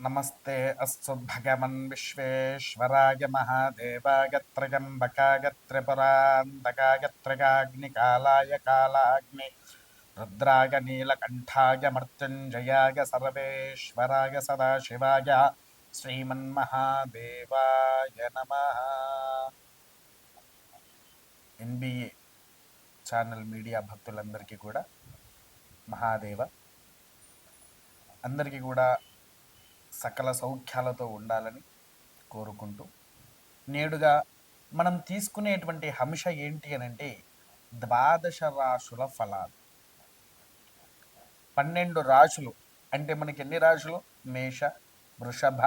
नमस्ते अस्तु भगवन् विश्वेश्वराय महादेवाय त्र्यम्बकाय त्रिपुरान्तकाय त्रिकाग्निकालाय कालाग्नि रुद्राय नीलकण्ठाय मृत्युञ्जयाय सर्वेश्वराय सदाशिवाय श्रीमन्महादेवाय नमः। ఎన్బిఏ ఛానల్ మీడియా భక్తులందరికీ కూడా మహాదేవ అందరికీ కూడా సకల సౌఖ్యాలతో ఉండాలని కోరుకుంటూ నేడుగా మనం తీసుకునేటువంటి అంశ ఏంటి అని అంటే ద్వాదశ రాశుల ఫలాలు. 12 రాశులు అంటే మనకి ఎన్ని రాశులు? మేష, వృషభ,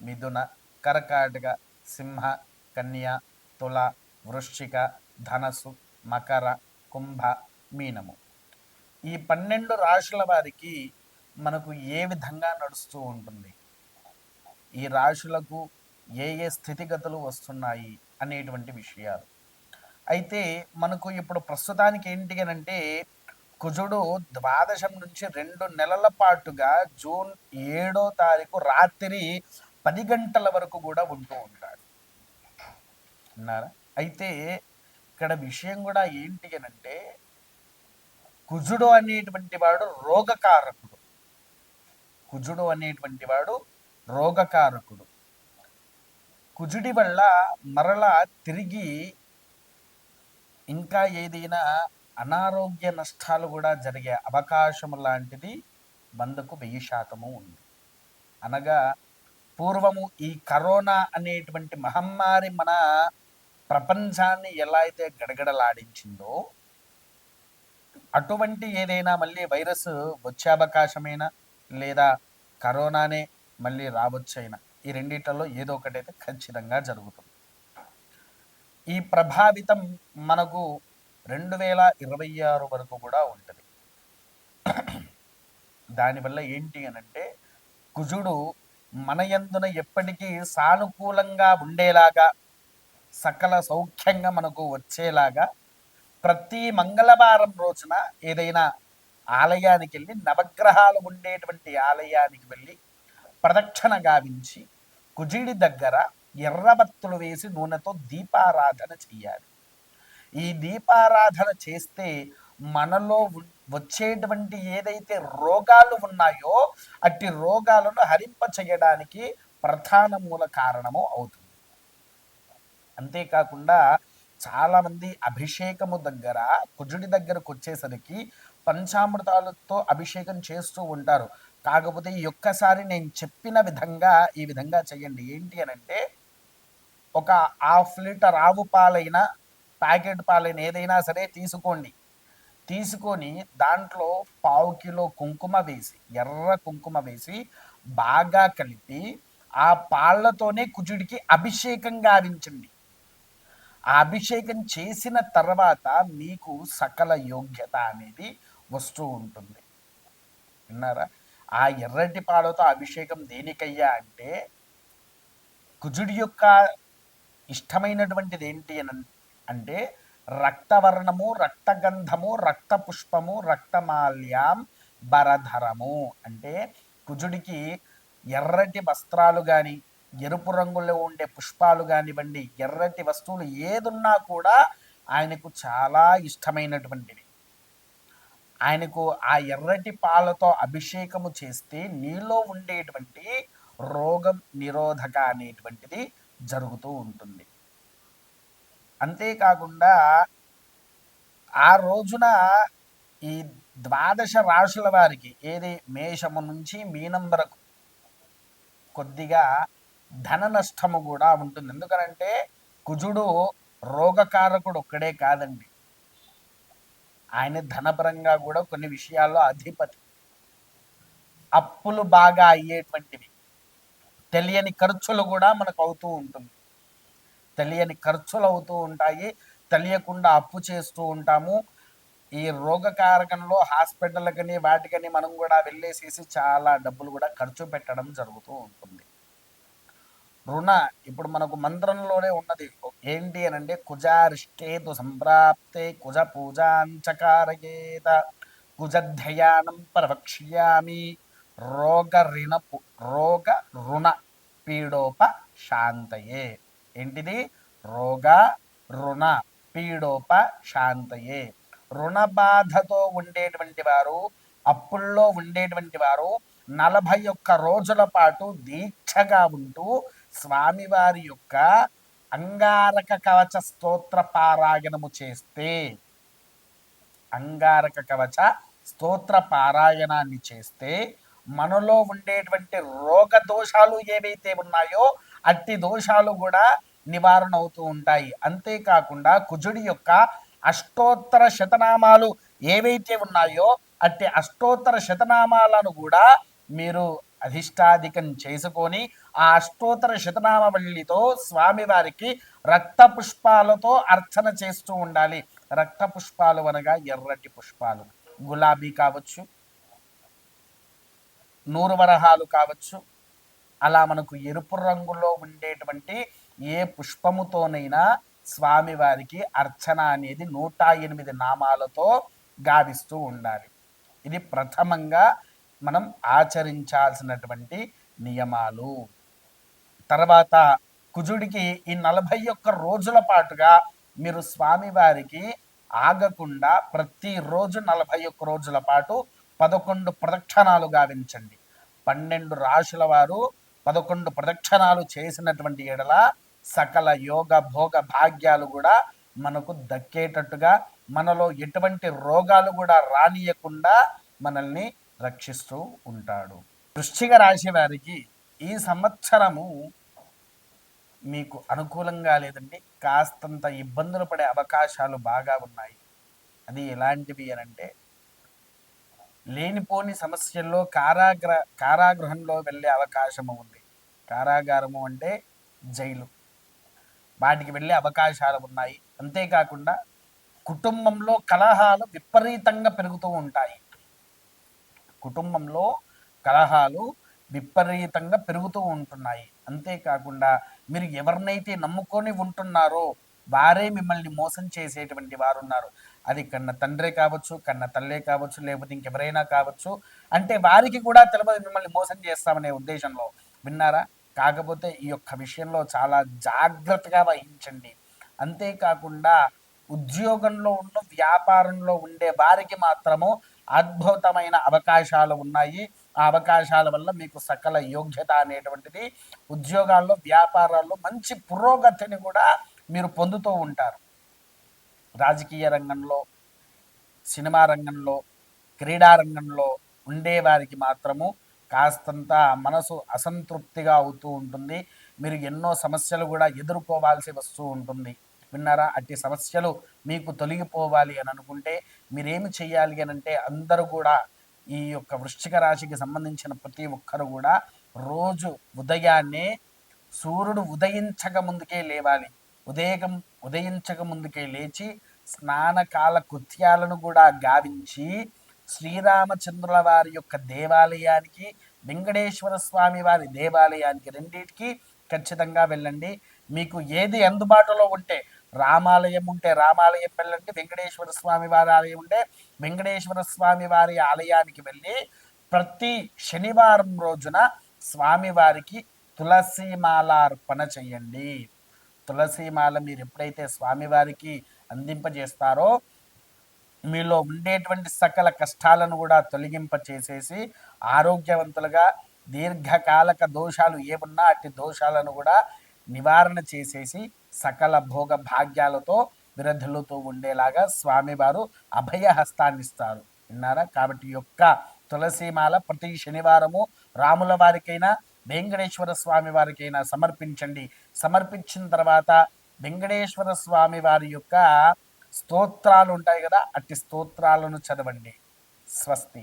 మిథున, కర్కాటక, సింహ, కన్య, తుల, వృశ్చిక, ధనస్సు, మకర, కుంభ, మీనము. ఈ 12 రాశుల వారికి మనకు ఏ విధంగా నడుస్తూ ఉంటుంది, ఈ రాశులకు ఏ ఏ స్థితిగతులు వస్తున్నాయి అనేటువంటి విషయాలు. అయితే మనకు ఇప్పుడు ప్రస్తుతానికి ఏంటి అని అంటే కుజుడు ద్వాదశం నుంచి 2 నెలల పాటుగా జూన్ 7వ తారీఖు రాత్రి 10 గంటల వరకు కూడా ఉంటూ ఉంటాడు అన్నారా. అయితే ఇక్కడ విషయం కూడా ఏంటి అని అంటే కుజుడు అనేటువంటి వాడు రోగకారకుడు. కుజుడు అనేటువంటి వాడు రోగకారకుడు. కుజుడి వల్ల మరలా తిరిగి ఇంకా ఏదైనా అనారోగ్య నష్టాలు కూడా జరిగే అవకాశం లాంటిది 100కు 1000% ఉంది. అనగా పూర్వము ఈ కరోనా అనేటువంటి మహమ్మారి మన ప్రపంచాన్ని ఎలా అయితే గడగడలాడించిందో అటువంటి ఏదైనా మళ్ళీ వైరస్ వచ్చే అవకాశమైనా లేదా కరోనానే మళ్ళీ రావచ్చైనా ఈ రెండిట్లలో ఏదో ఒకటైతే ఖచ్చితంగా జరుగుతుంది. ఈ ప్రభావితం మనకు 2026 వరకు కూడా ఉంటుంది. దానివల్ల ఏంటి అనంటే కుజుడు మన యందున ఎప్పటికీ సానుకూలంగా ఉండేలాగా సకల సౌఖ్యంగా మనకు వచ్చేలాగా ప్రతి మంగళవారం రోజున ఏదైనా ఆలయానికి వెళ్ళి నవగ్రహాలు ఉండేటువంటి ఆలయానికి వెళ్ళి ప్రదక్షిణ గావించి కుజుడి దగ్గర ఎర్రబత్తులు వేసి నూనెతో దీపారాధన చెయ్యాలి. ఈ దీపారాధన చేస్తే మనలో వచ్చేటువంటి ఏదైతే రోగాలు ఉన్నాయో అట్టి రోగాలను హరింప చేయడానికి ప్రధాన మూల కారణము అవుతుంది. అంతేకాకుండా చాలామంది అభిషేకము దగ్గర కుజుడి దగ్గరకు వచ్చేసరికి పంచామృతాలతో అభిషేకం చేస్తూ ఉంటారు. కాకపోతే ఈ ఒక్కసారి నేను చెప్పిన విధంగా ఈ విధంగా చేయండి. ఏంటి అనంటే ఒక 1/2 లీటర్ ఆవు పాలైనా ప్యాకెట్ పాలైనా ఏదైనా సరే తీసుకోండి. తీసుకొని దాంట్లో 1/2 కిలో కుంకుమ వేసి ఎర్ర కుంకుమ వేసి బాగా కలిపి ఆ పాళ్లతోనే కుజుడికి అభిషేకం గావించండి. ఆ అభిషేకం చేసిన తర్వాత మీకు సకల యోగ్యత అనేది వస్తూ ఉంటుంది. విన్నారా? ఆ ఎర్రటి పాలతో అభిషేకం దేనికయ్యా అంటే కుజుడి యొక్క ఇష్టమైనటువంటిది ఏంటి అని అంటే రక్తవర్ణము, రక్తగంధము, రక్తపుష్పము, రక్తమాల్యం, బరధరము. అంటే కుజుడికి ఎర్రటి వస్త్రాలు కానీ ఎరుపు రంగులో ఉండే పుష్పాలు కానివ్వండి, ఎర్రటి వస్తువులు ఏదున్నా కూడా ఆయనకు చాలా ఇష్టమైనటువంటివి. ఆయనకు ఆ ఎర్రటి పాలతో అభిషేకము చేస్తే నీలో ఉండేటువంటి రోగం నిరోధక అనేటువంటిది జరుగుతూ ఉంటుంది. అంతేకాకుండా ఆ రోజున ఈ ద్వాదశ రాశుల వారికి ఏది మేషము నుంచి మీనం వరకు కొద్దిగా ధన నష్టము కూడా ఉంటుంది. ఎందుకనంటే కుజుడు రోగకారకుడు ఒక్కడే కాదండి, ఆయన ధనపరంగా కూడా కొన్ని విషయాల్లో అధిపతి. అప్పులు బాగా అయ్యేటువంటివి, తెలియని ఖర్చులు కూడా మనకు అవుతూ ఉంటుంది. తెలియని ఖర్చులు అవుతూ ఉంటాయి, తెలియకుండా అప్పు చేస్తూ ఉంటాము. ఈ రోగకారకంలో హాస్పిటల్కని వాటికని మనం కూడా వెళ్ళేసేసి చాలా డబ్బులు కూడా ఖర్చు పెట్టడం జరుగుతూ ఉంటుంది. రుణ ఇప్పుడు మనకు మంత్రంలోనే ఉన్నది ఏంటి అని అంటే కుజారిష్టేతు సంప్రాప్తే కుజ పూజాంచకారయేత కుజధ్యానం ప్రవక్ష్యామి రోగ రిణపు రోగ రుణ పీడోప శాంతయే. ఏంటిది? రోగ రుణ పీడోప శాంతయే. రుణ బాధతో ఉండేటువంటి వారు, అప్పుల్లో ఉండేటువంటి వారు 41 రోజుల పాటు దీక్షగా ఉంటూ స్వామివారి యొక్క అంగారక కవచ స్తోత్ర పారాయణము చేస్తే, అంగారక కవచ స్తోత్ర పారాయణాన్ని చేస్తే మనలో ఉండేటువంటి రోగ దోషాలు ఏవైతే ఉన్నాయో అట్టి దోషాలు కూడా నివారణ అవుతూ ఉంటాయి. అంతేకాకుండా కుజుడి యొక్క అష్టోత్తర శతనామాలు ఏవైతే ఉన్నాయో అట్టి అష్టోత్తర శతనామాలను కూడా మీరు అధిష్టాధికం చేసుకొని ఆ అష్టోత్తర శతనామవళితో స్వామివారికి రక్త పుష్పాలతో అర్చన చేస్తూ ఉండాలి. రక్త పుష్పాలు అనగా ఎర్రటి పుష్పాలు, గులాబీ కావచ్చు, నూరువరహాలు కావచ్చు, అలా మనకు ఎరుపు రంగులో ఉండేటువంటి ఏ పుష్పముతోనైనా స్వామివారికి అర్చన అనేది 108 నామాలతో గావిస్తూ ఉండాలి. ఇది ప్రథమంగా మనం ఆచరించాల్సినటువంటి నియమాలు. తర్వాత కుజుడికి ఈ 41 రోజుల పాటుగా మీరు స్వామివారికి ఆగకుండా ప్రతిరోజు 41 రోజుల పాటు 11 ప్రదక్షిణాలు గావించండి. 12 రాశుల వారు 11 ప్రదక్షిణాలు చేసినటువంటి ఎడల సకల యోగ భోగ భాగ్యాలు కూడా మనకు దక్కేటట్టుగా, మనలో ఎటువంటి రోగాలు కూడా రానియకుండా మనల్ని రక్షిస్తూ ఉంటాడు. వృశ్చిక రాశి వారికి ఈ సంవత్సరము మీకు అనుకూలంగా లేదండి. కాస్తంత ఇబ్బందులు పడే అవకాశాలు బాగా ఉన్నాయి. అది ఎలాంటివి అనంటే, లేనిపోని సమస్యల్లో కారాగృహంలో వెళ్ళే అవకాశము ఉంది. కారాగారము అంటే జైలు, వాటికి వెళ్ళే అవకాశాలు ఉన్నాయి. అంతేకాకుండా కుటుంబంలో కలహాలు విపరీతంగా పెరుగుతూ ఉంటాయి. కుటుంబంలో కలహాలు విపరీతంగా పెరుగుతూ ఉంటున్నాయి. అంతేకాకుండా మీరు ఎవరినైతే నమ్ముకొని ఉంటున్నారో వారే మిమ్మల్ని మోసం చేసేటువంటి వారు ఉన్నారు. అది కన్న తండ్రే కావచ్చు, కన్న తల్లే కావచ్చు, లేకపోతే ఇంకెవరైనా కావచ్చు. అంటే వారికి కూడా తెలియదు మిమ్మల్ని మోసం చేస్తామనే ఉద్దేశంలో. విన్నారా? కాకపోతే ఈ యొక్క విషయంలో చాలా జాగ్రత్తగా వహించండి. అంతేకాకుండా ఉద్యోగంలో ఉన్న వ్యాపారంలో ఉండే వారికి మాత్రము అద్భుతమైన అవకాశాలు ఉన్నాయి. ఆ అవకాశాల వల్ల మీకు సకల యోగ్యత అనేటువంటిది, ఉద్యోగాల్లో వ్యాపారాల్లో మంచి పురోగతిని కూడా మీరు పొందుతూ ఉంటారు. రాజకీయ రంగంలో, సినిమా రంగంలో, క్రీడా రంగంలో ఉండేవారికి మాత్రము కాస్తంత మనసు అసంతృప్తిగా అవుతూ ఉంటుంది. మీరు ఎన్నో సమస్యలు కూడా ఎదుర్కోవాల్సి వస్తూ ఉంటుంది. విన్నారా? అట్టి సమస్యలు మీకు తొలగిపోవాలి అని అనుకుంటే మీరేమి చేయాలి అని అంటే, అందరూ కూడా ఈ యొక్క వృశ్చిక రాశికి సంబంధించిన ప్రతి ఒక్కరు కూడా రోజు ఉదయాన్నే సూర్యుడు ఉదయించక ముందుకే లేవాలి. ఉదయించక ముందుకే లేచి స్నానకాల కృత్యాలను కూడా గావించి శ్రీరామచంద్రుల వారి యొక్క దేవాలయానికి, వెంకటేశ్వర స్వామి వారి దేవాలయానికి రెండింటికి ఖచ్చితంగా వెళ్ళండి. మీకు ఏది అందుబాటులో ఉంటే, రామాలయం ఉంటే రామాలయం వెళ్ళండి, వెంకటేశ్వర స్వామి వారి ఆలయం ఉంటే వెంకటేశ్వర స్వామి వారి ఆలయానికి వెళ్ళి ప్రతి శనివారం రోజున స్వామివారికి తులసీమాల అర్పణ చెయ్యండి. తులసీమాల మీరు ఎప్పుడైతే స్వామివారికి అందింపజేస్తారో మీలో ఉండేటువంటి సకల కష్టాలను కూడా తొలగింప చేసేసి ఆరోగ్యవంతులుగా, దీర్ఘకాలక దోషాలు ఏమున్నా అట్టి దోషాలను కూడా నివారణ చేసేసి సకల భోగ భాగ్యాలతో విరధిల్లుతూ ఉండేలాగా స్వామివారు అభయహస్తాన్ని ఇస్తారు. విన్నారా? కాబట్టి యొక్క తులసీమాల ప్రతి శనివారము రాముల వారికైనా వెంకటేశ్వర స్వామి వారికైనా సమర్పించండి. సమర్పించిన తర్వాత వెంకటేశ్వర స్వామి వారి యొక్క స్తోత్రాలు ఉంటాయి కదా, అట్టి స్తోత్రాలను చదవండి. స్వస్తి.